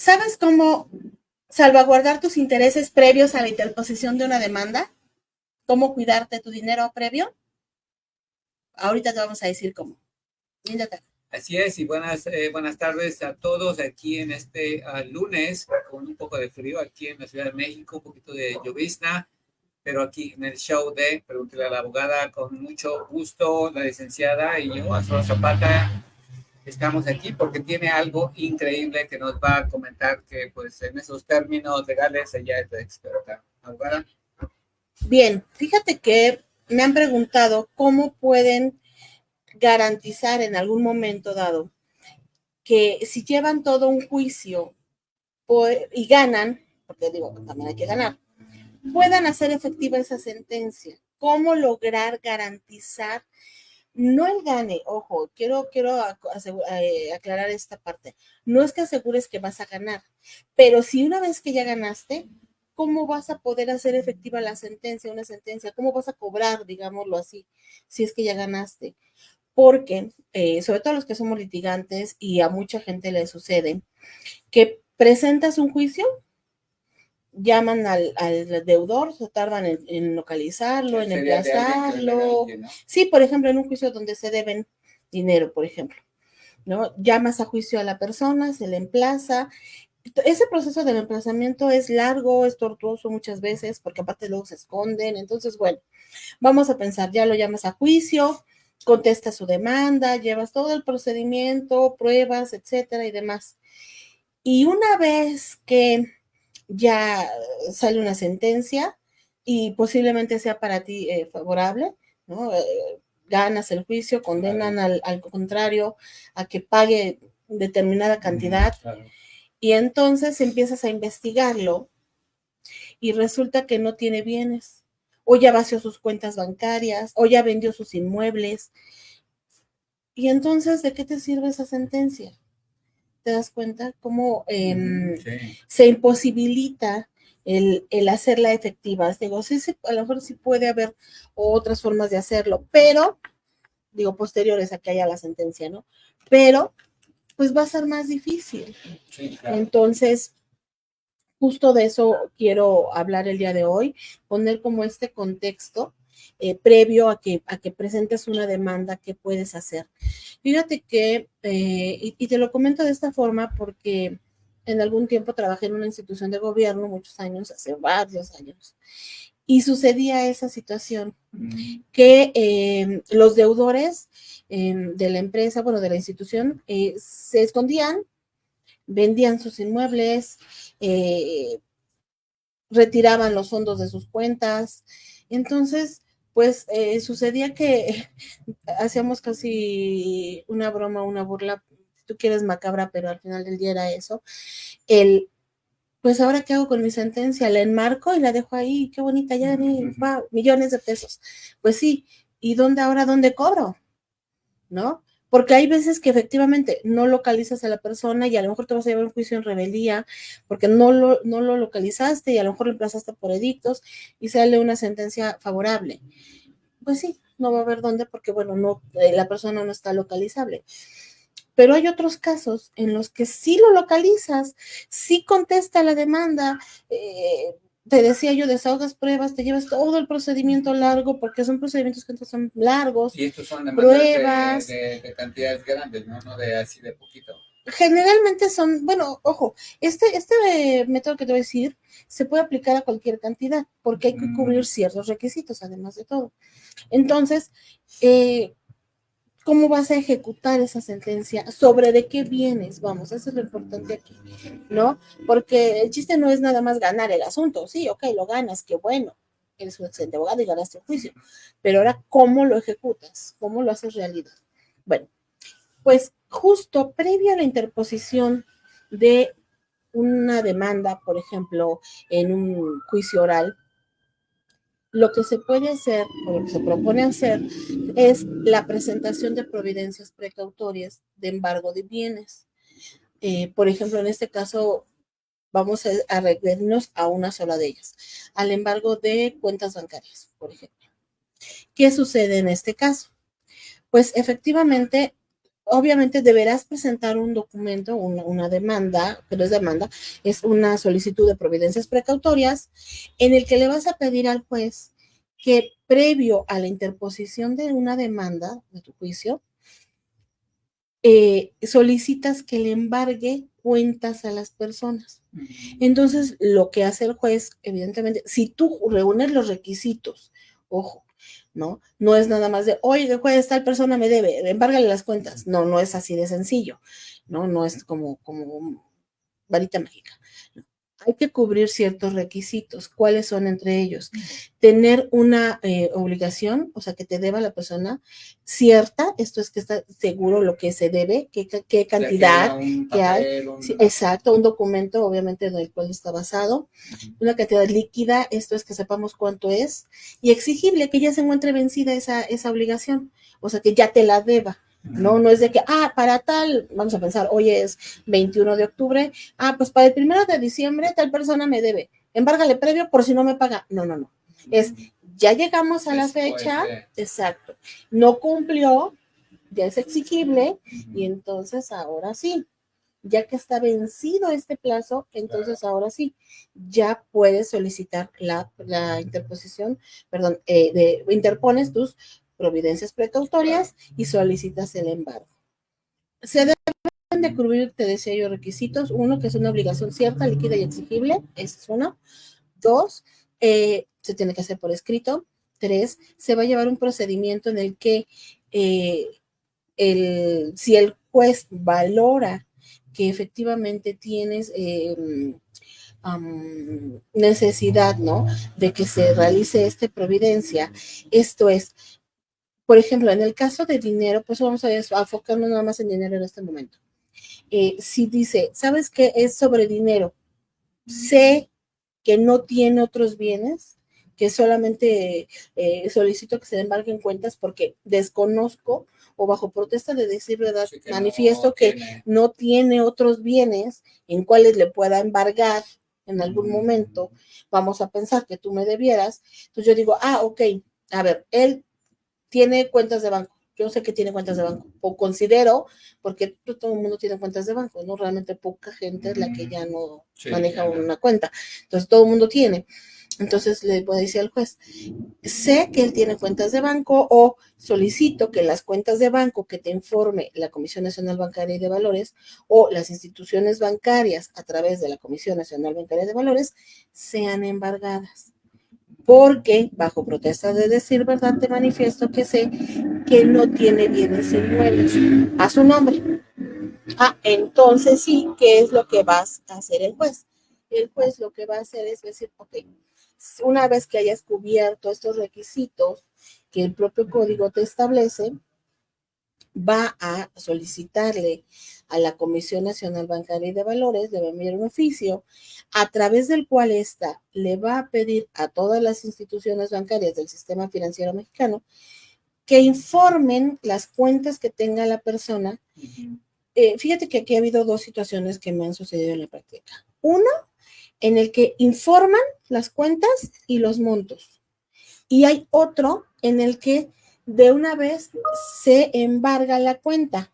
¿Sabes cómo salvaguardar tus intereses previos a la interposición de una demanda? ¿Cómo cuidarte tu dinero previo? Ahorita te vamos a decir cómo. Linda tarde. Así es, y buenas tardes a todos aquí en este lunes, con un poco de frío aquí en la Ciudad de México, un poquito de llovizna, pero aquí en el show de Pregúntale a la Abogada, con mucho gusto, la licenciada y yo, Azor Zapata, estamos aquí porque tiene algo increíble que nos va a comentar, que pues en esos términos legales ella es la experta. Abogada. Bien, fíjate que me han preguntado cómo pueden garantizar en algún momento dado que si llevan todo un juicio y ganan, porque digo, también hay que ganar, puedan hacer efectiva esa sentencia. ¿Cómo lograr garantizar? No el gane, ojo, quiero aclarar esta parte. No es que asegures que vas a ganar, pero si una vez que ya ganaste, ¿cómo vas a poder hacer efectiva la sentencia, una sentencia? ¿Cómo vas a cobrar, digámoslo así, si es que ya ganaste? Porque, sobre todo los que somos litigantes y a mucha gente le sucede, que presentas un juicio, llaman al deudor, se tardan en localizarlo, en emplazarlo. ¿No? Sí, por ejemplo, en un juicio donde se deben dinero, por ejemplo, ¿no? Llamas a juicio a la persona, se le emplaza. Ese proceso del emplazamiento es largo, es tortuoso muchas veces, porque aparte luego se esconden. Entonces, bueno, vamos a pensar, ya lo llamas a juicio, contesta su demanda, llevas todo el procedimiento, pruebas, etcétera y demás. Y una vez que ya sale una sentencia y posiblemente sea para ti favorable, ¿no? Ganas el juicio, condenan al contrario a que pague determinada cantidad, claro. Y entonces empiezas a investigarlo y resulta que no tiene bienes, o ya vació sus cuentas bancarias, o ya vendió sus inmuebles. Y entonces, ¿de qué te sirve esa sentencia? ¿Te das cuenta cómo sí. Se imposibilita el hacerla efectiva? Digo, sí, a lo mejor sí puede haber otras formas de hacerlo, pero, digo, posteriores a que haya la sentencia, ¿no? Pero, pues va a ser más difícil. Sí, claro. Entonces, justo de eso quiero hablar el día de hoy, poner como este contexto previo a que presentes una demanda que puedes hacer. Fíjate que, y te lo comento de esta forma porque en algún tiempo trabajé en una institución de gobierno, muchos años, hace varios años, y sucedía esa situación, que los deudores de la empresa, bueno, de la institución, se escondían, vendían sus inmuebles, retiraban los fondos de sus cuentas. Entonces, pues sucedía que hacíamos casi una broma, una burla, si tú quieres macabra, pero al final del día era eso. Pues ahora qué hago con mi sentencia, la enmarco y la dejo ahí, qué bonita, ya va, millones de pesos. Pues sí, ¿y dónde cobro? ¿No? Porque hay veces que efectivamente no localizas a la persona y a lo mejor te vas a llevar un juicio en rebeldía porque no lo localizaste y a lo mejor lo emplazaste por edictos y sale una sentencia favorable. Pues sí, no va a haber dónde porque, bueno, no, la persona no está localizable. Pero hay otros casos en los que sí lo localizas, sí contesta la demanda, te decía yo, desahogas pruebas, te llevas todo el procedimiento largo, porque son procedimientos que son largos. Y estos son pruebas de cantidades grandes, ¿no? No de así de poquito. Generalmente son, bueno, ojo, este método que te voy a decir se puede aplicar a cualquier cantidad, porque hay que cubrir ciertos requisitos, además de todo. Entonces, ¿cómo vas a ejecutar esa sentencia? ¿Sobre de qué bienes? Vamos, eso es lo importante aquí, ¿no? Porque el chiste no es nada más ganar el asunto. Sí, ok, lo ganas, qué bueno. Eres un excelente abogado y ganaste el juicio. Pero ahora, ¿cómo lo ejecutas? ¿Cómo lo haces realidad? Bueno, pues justo previo a la interposición de una demanda, por ejemplo, en un juicio oral, lo que se puede hacer, o lo que se propone hacer, es la presentación de providencias precautorias de embargo de bienes. Por ejemplo, en este caso, vamos a referirnos a una sola de ellas, al embargo de cuentas bancarias, por ejemplo. ¿Qué sucede en este caso? Pues efectivamente, obviamente deberás presentar un documento, una demanda, que no es demanda, es una solicitud de providencias precautorias, en el que le vas a pedir al juez que previo a la interposición de una demanda de tu juicio, solicitas que le embargue cuentas a las personas. Entonces, lo que hace el juez, evidentemente, si tú reúnes los requisitos, ojo, ¿no? No es nada más de, oye, juez, tal persona me debe, embárgale las cuentas. No, no es así de sencillo, ¿no? No es como varita mágica. Hay que cubrir ciertos requisitos. ¿Cuáles son entre ellos? Tener una obligación, o sea, que te deba la persona cierta, esto es que está seguro lo que se debe, qué cantidad, que hay. Sí, exacto, un documento, obviamente, en el cual está basado, una cantidad líquida, esto es que sepamos cuánto es, y exigible que ya se encuentre vencida esa obligación, o sea, que ya te la deba. No es de que, para tal, vamos a pensar, hoy es 21 de octubre, pues para el 1 de diciembre tal persona me debe, embárgale previo por si no me paga. No. Es, ya llegamos a la fecha, exacto, no cumplió, ya es exigible, y entonces ahora sí, ya que está vencido este plazo, entonces ahora sí, ya puedes solicitar la interposición, perdón, interpones tus providencias precautorias y solicitas el embargo. Se deben de cubrir, te decía yo, requisitos. Uno, que es una obligación cierta, líquida y exigible. Ese es uno. Dos, se tiene que hacer por escrito. Tres, se va a llevar un procedimiento en el que si el juez valora que efectivamente tienes necesidad, ¿no?, de que se realice esta providencia. Esto es, por ejemplo, en el caso de dinero, pues vamos a enfocarnos nada más en dinero en este momento. Si dice, ¿sabes qué es sobre dinero? Sé que no tiene otros bienes, que solamente solicito que se embarguen cuentas porque desconozco o bajo protesta de decir verdad, sí, manifiesto que no tiene otros bienes en cuales le pueda embargar en algún momento. Vamos a pensar que tú me debieras. Entonces yo digo, ok, a ver, él tiene cuentas de banco. Yo sé que tiene cuentas de banco, o considero, porque todo el mundo tiene cuentas de banco, ¿no? Realmente poca gente es la que ya no maneja una cuenta. Entonces, todo el mundo tiene. Entonces, le puedo decir al juez, sé que él tiene cuentas de banco, o solicito que las cuentas de banco que te informe la Comisión Nacional Bancaria y de Valores o las instituciones bancarias a través de la Comisión Nacional Bancaria y de Valores sean embargadas. Porque, bajo protesta de decir verdad, te manifiesto que sé que no tiene bienes inmuebles a su nombre. Entonces sí, ¿qué es lo que vas a hacer el juez? El juez lo que va a hacer es decir, ok, una vez que hayas cubierto estos requisitos que el propio código te establece, va a solicitarle a la Comisión Nacional Bancaria y de Valores, le va a enviar un oficio a través del cual ésta le va a pedir a todas las instituciones bancarias del sistema financiero mexicano que informen las cuentas que tenga la persona. Fíjate que aquí ha habido dos situaciones que me han sucedido en la práctica. Uno, en el que informan las cuentas y los montos. Y hay otro en el que de una vez se embarga la cuenta,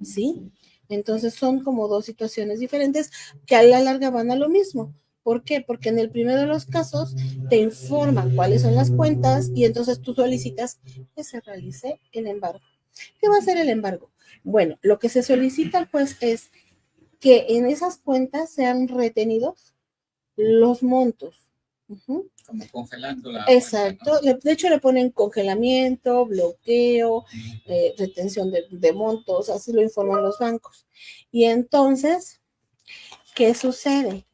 ¿sí? Entonces son como dos situaciones diferentes que a la larga van a lo mismo. ¿Por qué? Porque en el primero de los casos te informan cuáles son las cuentas y entonces tú solicitas que se realice el embargo. ¿Qué va a ser el embargo? Bueno, lo que se solicita pues es que en esas cuentas sean retenidos los montos. Como congelando la Exacto. cuenta, ¿no? De hecho, le ponen congelamiento, bloqueo, retención de montos, así lo informan los bancos. Y entonces, ¿qué sucede?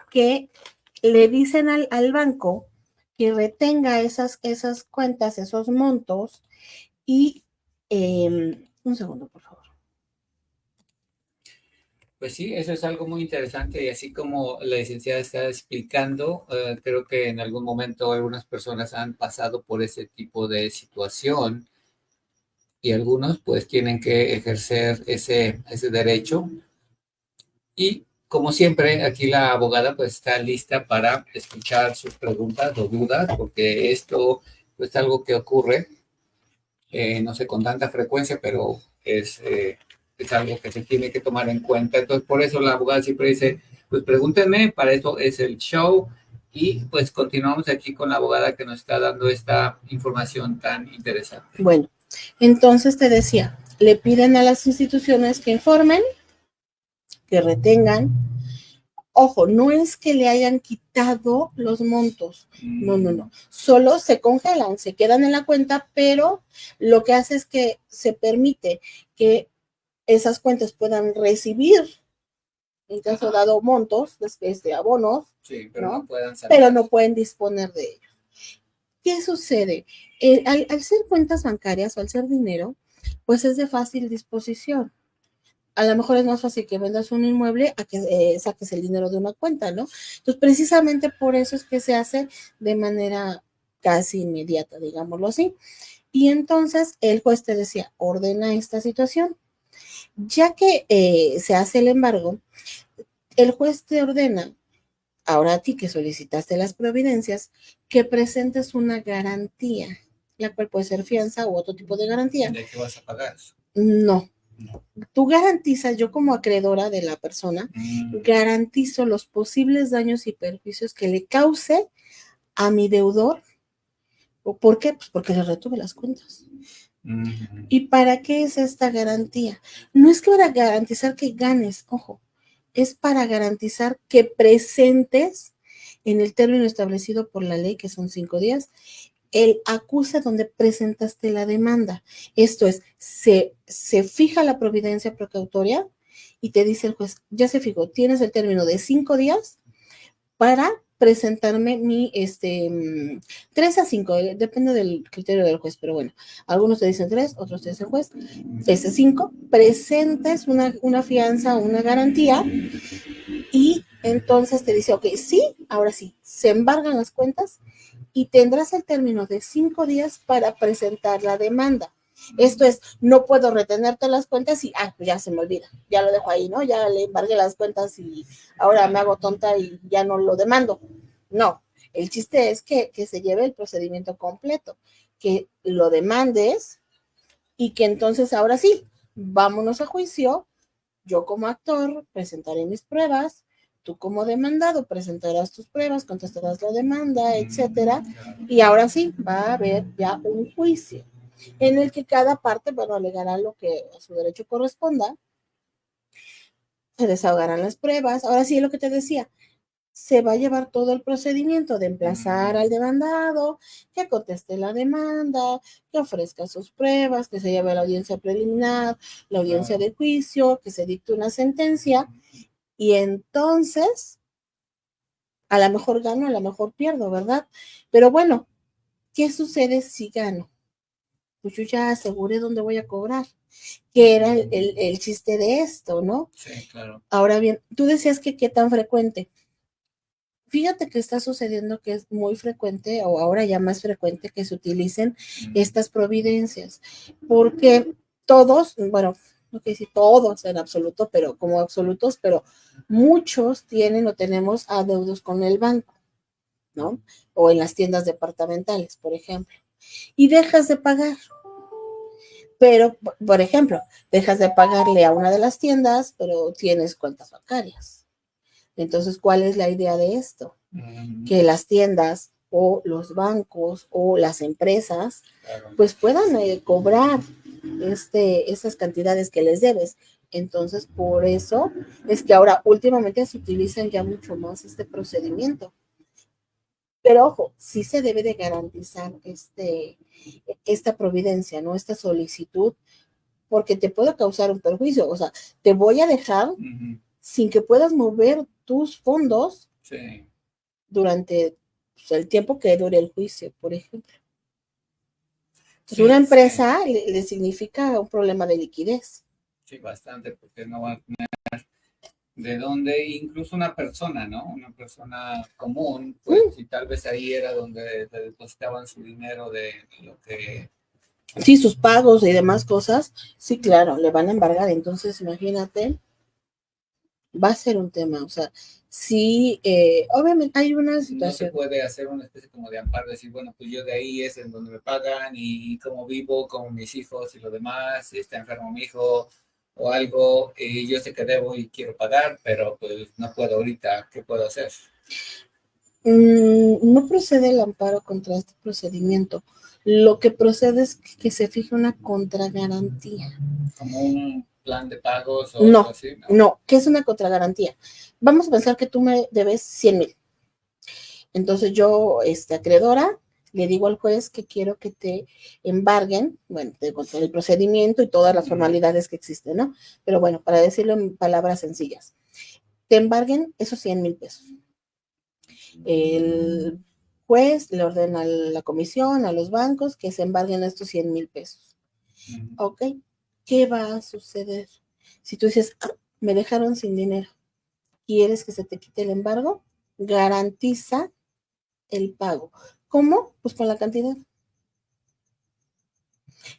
Que le dicen al banco que retenga esas cuentas, esos montos, y un segundo, por favor. Pues sí, eso es algo muy interesante y así como la licenciada está explicando, creo que en algún momento algunas personas han pasado por ese tipo de situación y algunos pues tienen que ejercer ese derecho. Y como siempre, aquí la abogada pues está lista para escuchar sus preguntas o dudas, porque esto pues, es algo que ocurre, no sé con tanta frecuencia, pero es algo que se tiene que tomar en cuenta. Entonces, por eso la abogada siempre dice, pues pregúntenme, para eso es el show. Y pues continuamos aquí con la abogada que nos está dando esta información tan interesante. Bueno, entonces te decía, le piden a las instituciones que informen, que retengan. Ojo, no es que le hayan quitado los montos, no. Solo se congelan, se quedan en la cuenta, pero lo que hace es que se permite que esas cuentas puedan recibir, en caso dado, montos, de abonos, sí, pero ¿no? No puedan salir. Pero no pueden disponer de ellos. ¿Qué sucede? Al ser cuentas bancarias o al ser dinero, pues es de fácil disposición. A lo mejor es más fácil que vendas un inmueble a que saques el dinero de una cuenta, ¿no? Entonces, precisamente por eso es que se hace de manera casi inmediata, digámoslo así. Y entonces el juez te decía, ordena esta situación. Ya que se hace el embargo, el juez te ordena, ahora a ti que solicitaste las providencias, que presentes una garantía, la cual puede ser fianza u otro tipo de garantía. ¿De qué vas a pagar? No. Tú garantizas, yo como acreedora de la persona, garantizo los posibles daños y perjuicios que le cause a mi deudor. ¿Por qué? Pues porque le retuve las cuentas. ¿Y para qué es esta garantía? No es que para garantizar que ganes, ojo, es para garantizar que presentes en el término establecido por la ley, que son 5 días, el acuse donde presentaste la demanda. Esto es, se fija la providencia precautoria y te dice el juez, ya se fijó, tienes el término de 5 días para presentarme mi 3 a 5, depende del criterio del juez, pero bueno, algunos te dicen 3, otros te dicen juez, 5, presentes una fianza, una garantía, y entonces te dice, ok, sí, ahora sí, se embargan las cuentas y tendrás el término de 5 días para presentar la demanda. Esto es, no puedo retenerte las cuentas y, pues ya se me olvida, ya lo dejo ahí, ¿no? Ya le embargué las cuentas y ahora me hago tonta y ya no lo demando. No, el chiste es que se lleve el procedimiento completo, que lo demandes y que entonces ahora sí, vámonos a juicio, yo como actor presentaré mis pruebas, tú como demandado presentarás tus pruebas, contestarás la demanda, etcétera, y ahora sí va a haber ya un juicio en el que cada parte, bueno, alegará lo que a su derecho corresponda, se desahogarán las pruebas, ahora sí es lo que te decía, se va a llevar todo el procedimiento de emplazar al demandado, que conteste la demanda, que ofrezca sus pruebas, que se lleve a la audiencia preliminar, la audiencia de juicio, que se dicte una sentencia, y entonces a lo mejor gano, a lo mejor pierdo, ¿verdad? Pero bueno, ¿qué sucede si gano? Pues yo ya aseguré dónde voy a cobrar, que era el chiste de esto, ¿no? Sí, claro. Ahora bien, tú decías que qué tan frecuente. Fíjate que está sucediendo que es muy frecuente, o ahora ya más frecuente, que se utilicen estas providencias, porque todos, bueno, no quiero decir todos en absoluto, pero como absolutos, pero muchos tienen o tenemos adeudos con el banco, ¿no? O en las tiendas departamentales, por ejemplo, y dejas de pagar. Pero, por ejemplo, dejas de pagarle a una de las tiendas, pero tienes cuentas bancarias. Entonces, ¿cuál es la idea de esto? Que las tiendas o los bancos o las empresas pues puedan cobrar esas cantidades que les debes. Entonces, por eso es que ahora últimamente se utilizan ya mucho más este procedimiento. Pero ojo, sí se debe de garantizar esta providencia, ¿no? Esta solicitud, porque te puede causar un perjuicio. O sea, te voy a dejar sin que puedas mover tus fondos durante el tiempo que dure el juicio, por ejemplo. Entonces, una empresa le significa un problema de liquidez. Sí, bastante, porque no va a tener de dónde, incluso una persona, ¿no? Una persona común, pues, y tal vez ahí era donde depositaban su dinero de lo que... Sí, sus pagos y demás cosas, sí, claro, le van a embargar. Entonces, imagínate va a ser un tema, o sea, sí, obviamente hay una situación. No se puede hacer una especie como de amparo, decir, bueno, pues yo de ahí es en donde me pagan y como vivo con mis hijos y lo demás, si está enfermo mi hijo o algo, y yo sé que debo y quiero pagar, pero pues no puedo ahorita, ¿qué puedo hacer? No procede el amparo contra este procedimiento. Lo que procede es que se fije una contragarantía. Como un plan de pagos o no, algo así, ¿no? No, ¿qué es una contragarantía? Vamos a pensar que tú me debes 100,000. Entonces yo, acreedora, le digo al juez que quiero que te embarguen, bueno, con el procedimiento y todas las formalidades que existen, ¿no? Pero bueno, para decirlo en palabras sencillas, te embarguen esos 100,000 pesos. El juez le ordena a la comisión, a los bancos, que se embarguen estos 100,000 pesos. ¿Ok? ¿Qué va a suceder? Si tú dices, me dejaron sin dinero, ¿quieres que se te quite el embargo? Garantiza el pago. ¿Cómo? Pues con la cantidad.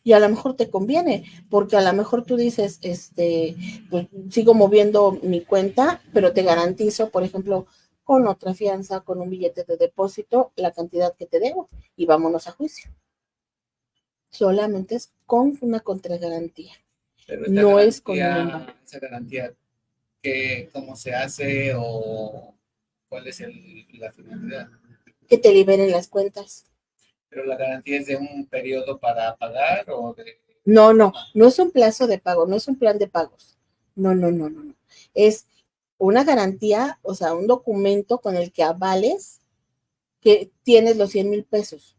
Y a lo mejor te conviene, porque a lo mejor tú dices, pues sigo moviendo mi cuenta, pero te garantizo, por ejemplo, con otra fianza, con un billete de depósito, la cantidad que te debo y vámonos a juicio. Solamente es con una contragarantía. Pero no es con un embargo. esa garantía, ¿cómo se hace o cuál es la finalidad? Que te liberen las cuentas. ¿Pero la garantía es de un periodo para pagar o de...? No es un plazo de pago, no es un plan de pagos. No. Es una garantía, o sea, un documento con el que avales que tienes los 100,000 pesos.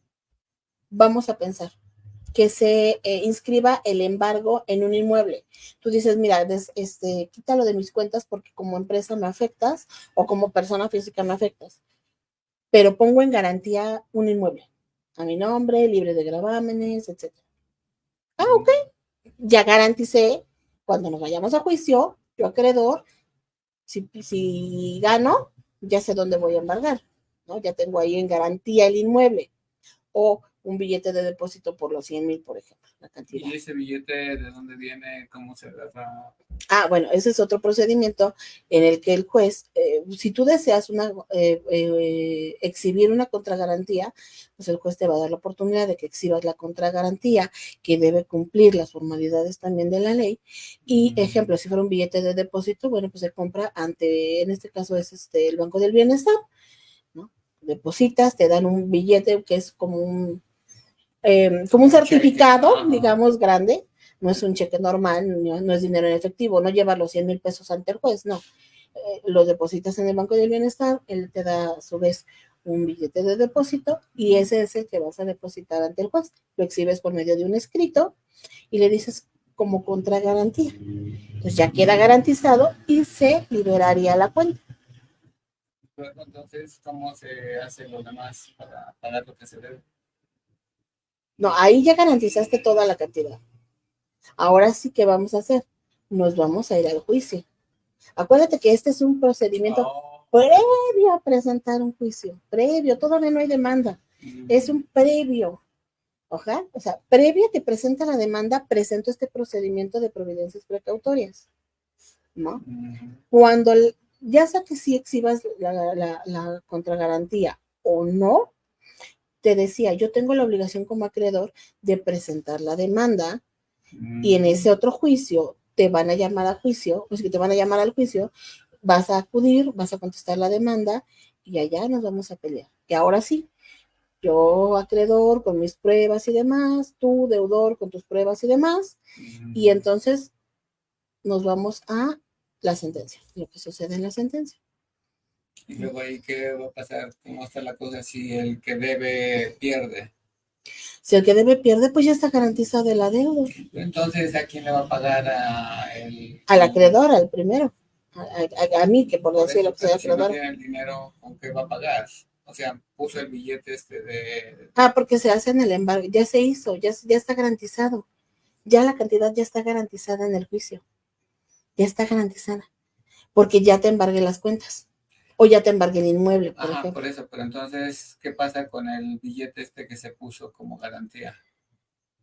Vamos a pensar que se inscriba el embargo en un inmueble. Tú dices, mira, quítalo de mis cuentas porque como empresa me afectas o como persona física me afectas, pero pongo en garantía un inmueble a mi nombre, libre de gravámenes, etcétera. Ok, ya garanticé, cuando nos vayamos a juicio, yo acreedor, si gano, ya sé dónde voy a embargar, ¿no? Ya tengo ahí en garantía el inmueble o un billete de depósito por los 100,000, por ejemplo, la cantidad. ¿Y ese billete de dónde viene? ¿Cómo se agarra? Bueno, ese es otro procedimiento en el que el juez, si tú deseas exhibir una contragarantía, pues el juez te va a dar la oportunidad de que exhibas la contragarantía, que debe cumplir las formalidades también de la ley. Y, ejemplo, si fuera un billete de depósito, bueno, pues se compra en este caso es el Banco del Bienestar, ¿no? Depositas, te dan un billete que es como un certificado, digamos, grande. No es un cheque normal, no es dinero en efectivo, no lleva los 100,000 pesos ante el juez, no. Lo depositas en el Banco del Bienestar, él te da a su vez un billete de depósito y ese es el que vas a depositar ante el juez. Lo exhibes por medio de un escrito y le dices como contragarantía. Entonces ya queda garantizado y se liberaría la cuenta. Luego, entonces, ¿cómo se hace lo demás para pagar lo que se debe? No, ahí ya garantizaste toda la cantidad. Ahora sí, ¿qué vamos a hacer? Nos vamos a ir al juicio. Acuérdate que este es un procedimiento previo a presentar un juicio, previo, todavía no hay demanda, es un previo. Ojalá, o sea, previo a que presenta la demanda, presento este procedimiento de providencias precautorias, ¿no? Cuando ya sea que sí exhibas la contragarantía o no, te decía, yo tengo la obligación como acreedor de presentar la demanda y en ese otro juicio te van a llamar a juicio, o sea, que te van a llamar al juicio, vas a acudir, vas a contestar la demanda y allá nos vamos a pelear. Y ahora sí, yo acreedor con mis pruebas y demás, tú deudor con tus pruebas y demás, y entonces nos vamos a la sentencia, lo que sucede en la sentencia. Y luego ahí, ¿qué va a pasar? ¿Cómo está la cosa si el que debe pierde? Si el que debe pierde, pues ya está garantizado el adeudo. Entonces, ¿a quién le va a pagar al acreedor, al primero? A mí, que por decirlo que soy si no acreedor. tiene el dinero, ¿con qué va a pagar? O sea, puso el billete de... Porque se hace en el embargo, ya se hizo, ya está garantizado. Ya la cantidad ya está garantizada en el juicio. Ya está garantizada. Porque ya te embargué las cuentas. O ya te embargué el inmueble, por ejemplo. Por eso, pero entonces, ¿qué pasa con el billete que se puso como garantía?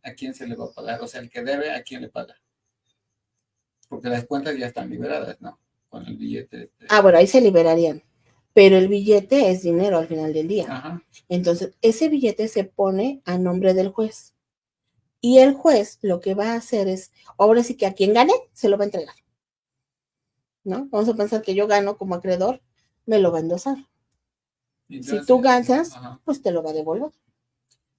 ¿A quién se le va a pagar? O sea, el que debe, ¿a quién le paga? Porque las cuentas ya están liberadas, ¿no? el billete. Bueno, ahí se liberarían. Pero el billete es dinero al final del día. Ajá. Entonces, ese billete se pone a nombre del juez. Y el juez lo que va a hacer es, ahora sí que a quien gane, se lo va a entregar. ¿No? Vamos a pensar que yo gano como acreedor, me lo va a endosar. Entonces, si tú ganas, pues te lo va a devolver.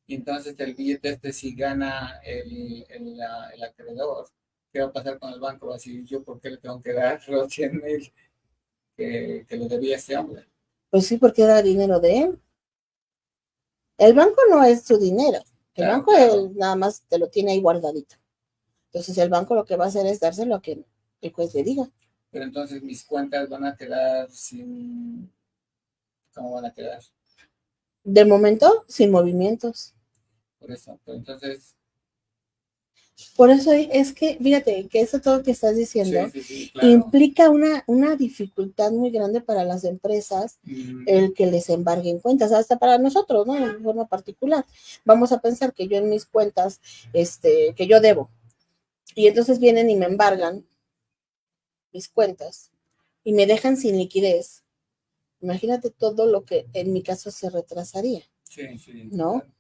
Y entonces el billete si gana el acreedor, ¿qué va a pasar con el banco? Va a decir, ¿yo por qué le tengo que dar los 100,000 que le debía este hombre? Pues sí, porque era dinero de él. El banco no es su dinero. El banco nada más te lo tiene ahí guardadito. Entonces el banco lo que va a hacer es dárselo a que el juez le diga. Pero entonces mis cuentas van a quedar sin... ¿Cómo van a quedar? De momento, sin movimientos. Por eso, pero entonces... Por eso es que, fíjate, que eso todo que estás diciendo claro, implica una dificultad muy grande para las empresas, el que les embarguen cuentas, hasta para nosotros, ¿no? De forma particular. Vamos a pensar que yo en mis cuentas, que yo debo, y entonces vienen y me embargan mis cuentas y me dejan sin liquidez. Imagínate todo lo que en mi caso se retrasaría, ¿no? Claro.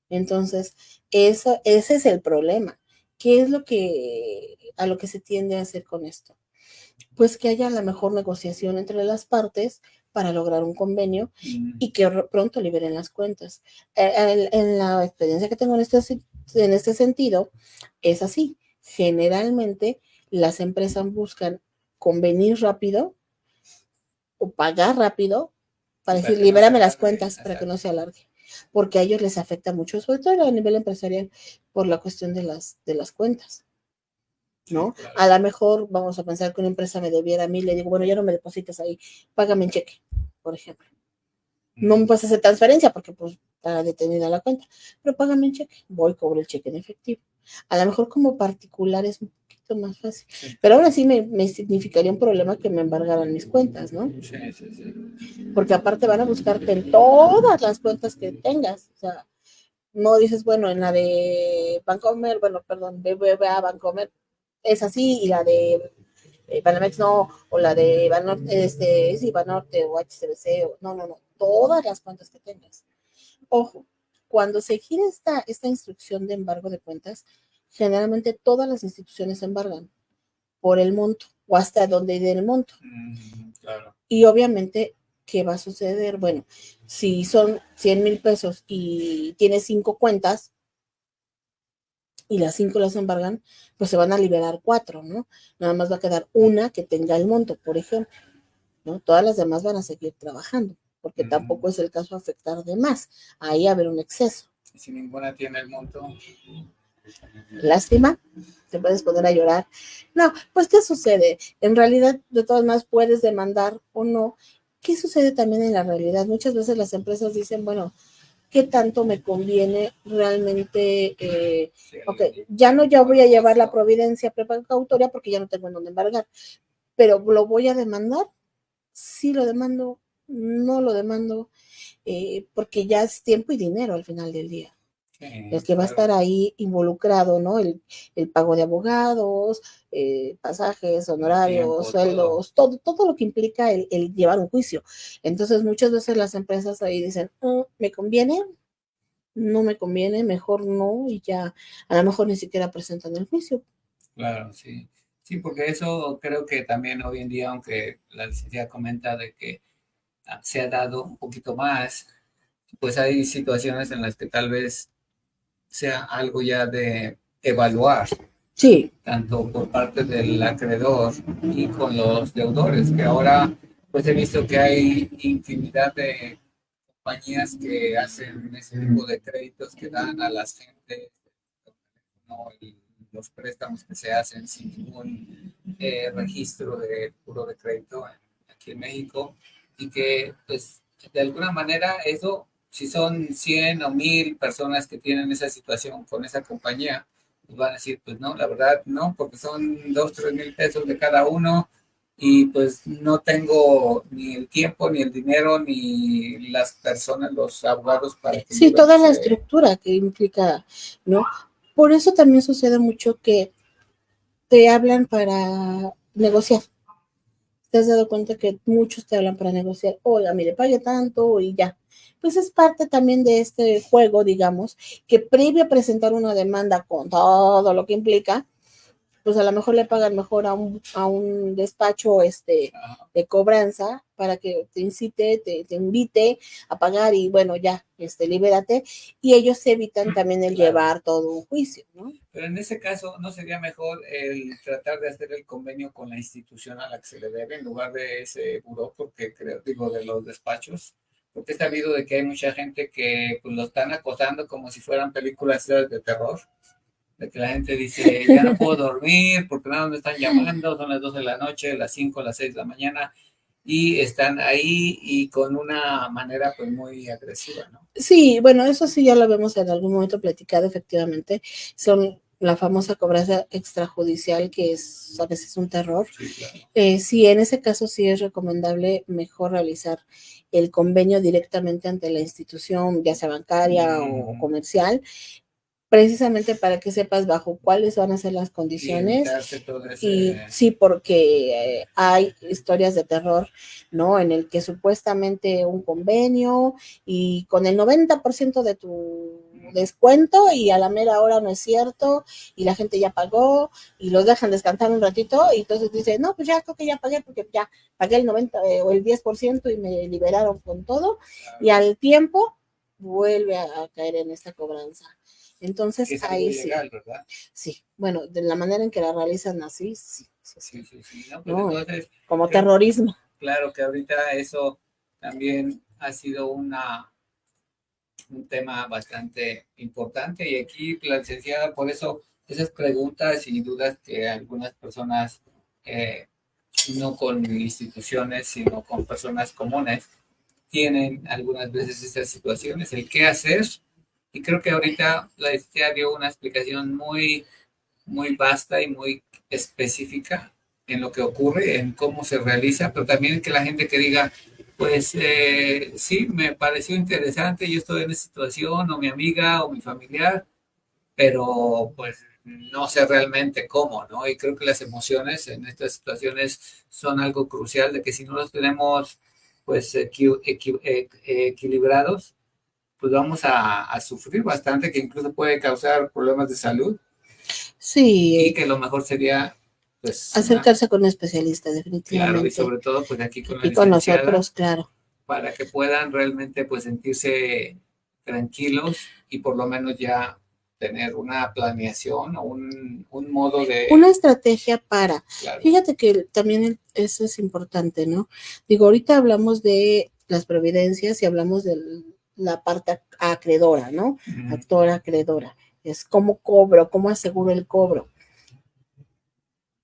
Entonces, ese es el problema. ¿Qué es a lo que se tiende a hacer con esto? Pues que haya la mejor negociación entre las partes para lograr un convenio y que pronto liberen las cuentas. En la experiencia que tengo en este sentido, es así. Generalmente las empresas buscan convenir rápido o pagar rápido para decir, libérame las cuentas para que no se alargue, porque a ellos les afecta mucho, sobre todo a nivel empresarial, por la cuestión de las cuentas, ¿no? Sí, claro. A lo mejor vamos a pensar que una empresa me debiera a mí, le digo, bueno, ya no me deposites ahí, págame en cheque, por ejemplo. No me puedes hacer transferencia porque pues está detenida la cuenta, pero págame en cheque, voy, cobro el cheque en efectivo. A lo mejor como particular es un poquito más fácil, pero ahora sí me significaría un problema que me embargaran mis cuentas, ¿no? Sí. Porque aparte van a buscarte en todas las cuentas que tengas, o sea, no dices, bueno, en la de Bancomer, BBVA Bancomer es así, y la de Banamex no, o la de Banorte, sí, Banorte o HCBC, no, todas las cuentas que tengas. Ojo, cuando se gira esta instrucción de embargo de cuentas, generalmente todas las instituciones embargan por el monto o hasta donde dé el monto. Claro. Y obviamente, ¿qué va a suceder? Bueno, si son 100,000 pesos y tienes 5 cuentas y las 5 las embargan, pues se van a liberar 4, ¿no? Nada más va a quedar una que tenga el monto, por ejemplo, ¿no? Todas las demás van a seguir trabajando, porque tampoco es el caso afectar de más. Ahí haber un exceso. Y si ninguna tiene el monto. Lástima, te puedes poner a llorar. No, pues, ¿qué sucede? En realidad, de todas maneras, puedes demandar o no. ¿Qué sucede también en la realidad? Muchas veces las empresas dicen, bueno, ¿qué tanto me conviene realmente? Ya voy a llevar la providencia precautoria porque ya no tengo en dónde embargar, pero ¿lo voy a demandar? Sí lo demando, no lo demando, porque ya es tiempo y dinero al final del día. El que va a estar ahí involucrado, ¿no? El pago de abogados, pasajes, honorarios, sueldos, todo lo que implica el llevar un juicio. Entonces, muchas veces las empresas ahí dicen, ¿me conviene? No me conviene, mejor no, y ya a lo mejor ni siquiera presentan el juicio. Claro, sí. Sí, porque eso creo que también hoy en día, aunque la licenciada comenta de que se ha dado un poquito más, pues hay situaciones en las que tal vez sea algo ya de evaluar. Sí. Tanto por parte del acreedor y con los deudores, que ahora pues he visto que hay infinidad de compañías que hacen ese tipo de créditos que dan a las gentes, ¿no? Los préstamos que se hacen sin ningún registro de puro de crédito aquí en México, y que pues de alguna manera eso, si son 100 o 1000 personas que tienen esa situación con esa compañía, pues van a decir, pues no, la verdad no, porque son 2, 3 mil pesos de cada uno, y pues no tengo ni el tiempo, ni el dinero, ni las personas, los abogados para que... Sí, toda la estructura que implica, ¿no? Por eso también sucede mucho que te hablan para negociar. te has dado cuenta que muchos te hablan para negociar, oiga, mire, pague tanto y ya. Pues es parte también de este juego, digamos, que previo a presentar una demanda con todo lo que implica, pues a lo mejor le pagan mejor a un despacho de cobranza para que te incite, te invite a pagar y bueno, ya, libérate. Y ellos evitan también el llevar todo un juicio, ¿no? Pero en ese caso, ¿no sería mejor el tratar de hacer el convenio con la institución a la que se le debe en lugar de ese buró? Porque creo, digo, de los despachos. Porque he sabido de que hay mucha gente que pues, lo están acosando como si fueran películas de terror. De que la gente dice, ya no puedo dormir porque nada me están llamando, son las 12 de la noche, las 5, las 6 de la mañana, y están ahí y con una manera pues muy agresiva, ¿no? Sí, bueno, eso sí ya lo vemos en algún momento platicado, efectivamente. Son la famosa cobranza extrajudicial, que es a veces un terror. Sí, claro. Sí, en ese caso sí es recomendable mejor realizar el convenio directamente ante la institución, ya sea bancaria o comercial, precisamente para que sepas bajo cuáles van a ser las condiciones. Y sí, porque hay historias de terror, ¿no? En el que supuestamente un convenio y con el 90% de tu descuento y a la mera hora no es cierto y la gente ya pagó y los dejan descansar un ratito y entonces dice, no, pues ya creo que ya pagué porque ya pagué el 90 o el 10% y me liberaron con todo y al tiempo vuelve a caer en esta cobranza. Entonces es ahí legal, sí. ¿verdad? Sí, bueno, de la manera en que la realizan así, sí. Sí. No, pues No, entonces, como terrorismo. Claro que ahorita eso también ha sido un tema bastante importante y aquí la licenciada, por eso esas preguntas y dudas que algunas personas, no con instituciones, sino con personas comunes, tienen algunas veces estas situaciones, el qué hacer. Y creo que ahorita la licenciada dio una explicación muy vasta y muy específica en lo que ocurre, en cómo se realiza, pero también que la gente que diga, pues sí, me pareció interesante, yo estoy en esta situación, o mi amiga, o mi familiar, pero pues no sé realmente cómo, ¿no? Y creo que las emociones en estas situaciones son algo crucial, de que si no los tenemos pues equilibrados, pues vamos a sufrir bastante, que incluso puede causar problemas de salud. Sí. Y que lo mejor sería, pues, acercarse con un especialista, definitivamente. Claro, y sobre todo, pues aquí con la y con nosotros, claro. Para que puedan realmente, pues, sentirse tranquilos y por lo menos ya tener una planeación o un modo de... Una estrategia para. Claro. Fíjate que también eso es importante, ¿no? Digo, ahorita hablamos de las providencias y hablamos de la parte acreedora, ¿no? Actora, acreedora. Es cómo cobro, cómo aseguro el cobro.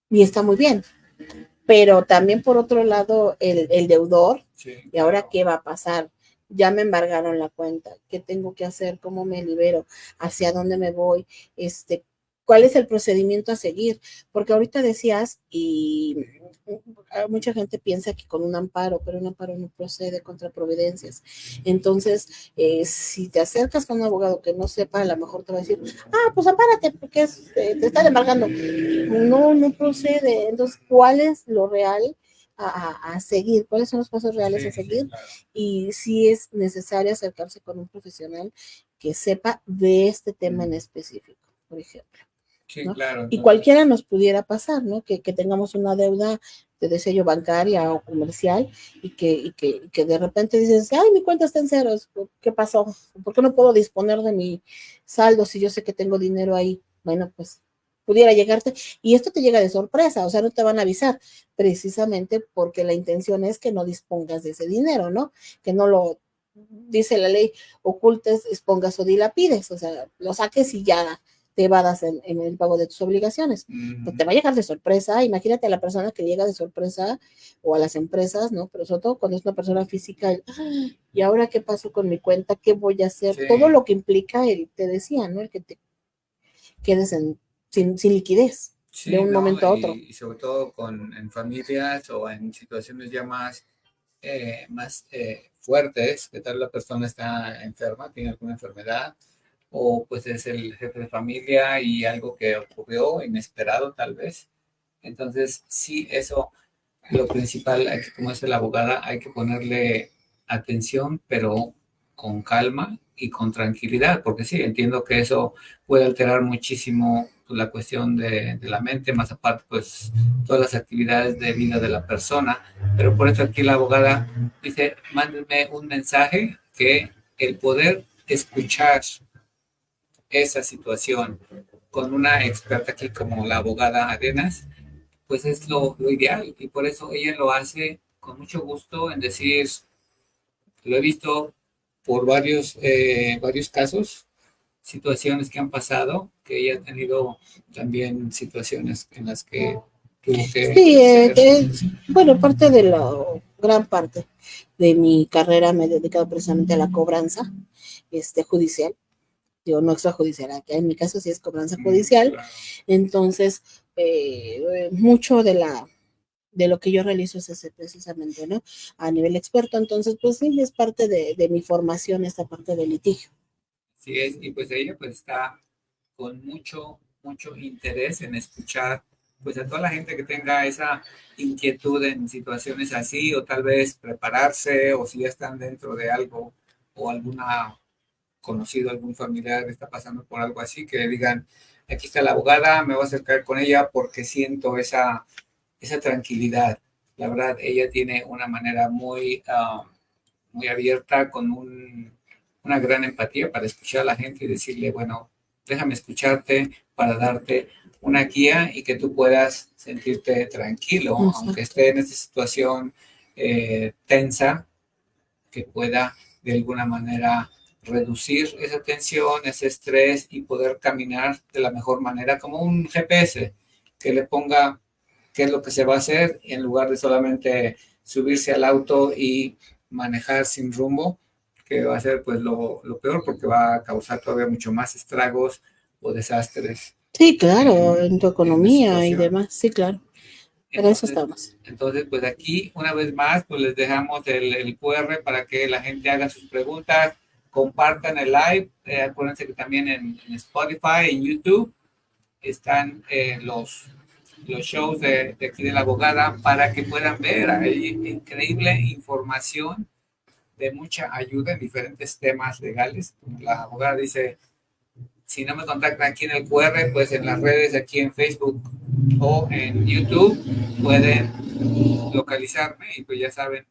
Y está muy bien. Pero también por otro lado, el deudor, sí, ¿y ahora qué va a pasar? Ya me embargaron la cuenta, ¿qué tengo que hacer? ¿Cómo me libero? ¿Hacia dónde me voy? ¿Cuál es el procedimiento a seguir? Porque ahorita decías, y mucha gente piensa que con un amparo, pero un amparo no procede contra providencias. Entonces, si te acercas con un abogado que no sepa, a lo mejor te va a decir, pues ampárate porque te están embargando. No procede. Entonces, ¿cuál es lo real a seguir? ¿Cuáles son los pasos reales a seguir? Claro. Y si es necesario acercarse con un profesional que sepa de este tema en específico, por ejemplo. Sí, ¿no? Claro. Entonces, y cualquiera nos pudiera pasar, ¿no? Que tengamos una deuda de sello bancaria o comercial y que de repente dices, ay, mi cuenta está en ceros, ¿qué pasó? ¿Por qué no puedo disponer de mi saldo si yo sé que tengo dinero ahí? Bueno, pues pudiera llegarte, y esto te llega de sorpresa, o sea, no te van a avisar, precisamente porque la intención es que no dispongas de ese dinero, ¿no? Que no lo, dice la ley, ocultes, expongas o dilapides, o sea, lo saques y ya te evadas en el pago de tus obligaciones. Pues te va a llegar de sorpresa, imagínate a la persona que llega de sorpresa o a las empresas, ¿no? Pero sobre todo cuando es una persona física, ¿y ahora qué pasó con mi cuenta? ¿Qué voy a hacer? Sí. Todo lo que implica, te decía, ¿no? El que te quedes sin liquidez, sí, de un momento a otro. Y sobre todo en familias o en situaciones ya más fuertes, que tal la persona está enferma, tiene alguna enfermedad, o pues es el jefe de familia y algo que ocurrió inesperado tal vez. Entonces, sí, eso lo principal, como dice la abogada, hay que ponerle atención, pero con calma y con tranquilidad, porque sí, entiendo que eso puede alterar muchísimo la cuestión de la mente, más aparte, pues, todas las actividades de vida de la persona. Pero por eso aquí la abogada dice, mándenme un mensaje que el poder escuchar esa situación con una experta aquí como la abogada Arenas, pues es lo ideal y por eso ella lo hace con mucho gusto en decir, lo he visto por varios casos, situaciones que han pasado, que ella ha tenido también situaciones en las que tuvo que... Sí, bueno, parte de la gran parte de mi carrera me he dedicado precisamente a la cobranza judicial, digo, no extrajudicial, aquí en mi caso sí es cobranza judicial, Claro. entonces mucho de lo que yo realizo es ese precisamente, ¿no? A nivel experto, entonces pues sí, es parte de mi formación esta parte del litigio. Sí es, y pues ella pues está con mucho interés en escuchar pues a toda la gente que tenga esa inquietud en situaciones así o tal vez prepararse o si ya están dentro de algo o alguna conocido, algún familiar está pasando por algo así, que digan, aquí está la abogada, me voy a acercar con ella porque siento esa tranquilidad. La verdad, ella tiene una manera muy abierta, con una gran empatía para escuchar a la gente y decirle, bueno, déjame escucharte para darte una guía y que tú puedas sentirte tranquilo, aunque esté en esta situación tensa, que pueda de alguna manera reducir esa tensión, ese estrés y poder caminar de la mejor manera, como un GPS que le ponga qué es lo que se va a hacer en lugar de solamente subirse al auto y manejar sin rumbo, que va a ser pues lo peor porque va a causar todavía mucho más estragos o desastres. Sí, claro, en tu economía y demás, sí, claro. Para eso estamos. Entonces, pues aquí, una vez más, pues les dejamos el QR para que la gente haga sus preguntas, compartan el live. Acuérdense que también en Spotify, en YouTube, están los shows de aquí de la abogada para que puedan ver. Hay increíble información de mucha ayuda en diferentes temas legales. La abogada dice, si no me contactan aquí en el QR, pues en las redes, aquí en Facebook o en YouTube, pueden localizarme y pues ya saben,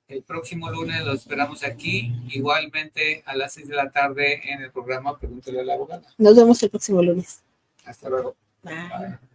el próximo lunes los esperamos aquí, igualmente a las 6 de la tarde en el programa Pregúntale a la abogada. Nos vemos el próximo lunes. Hasta luego. Bye. Bye.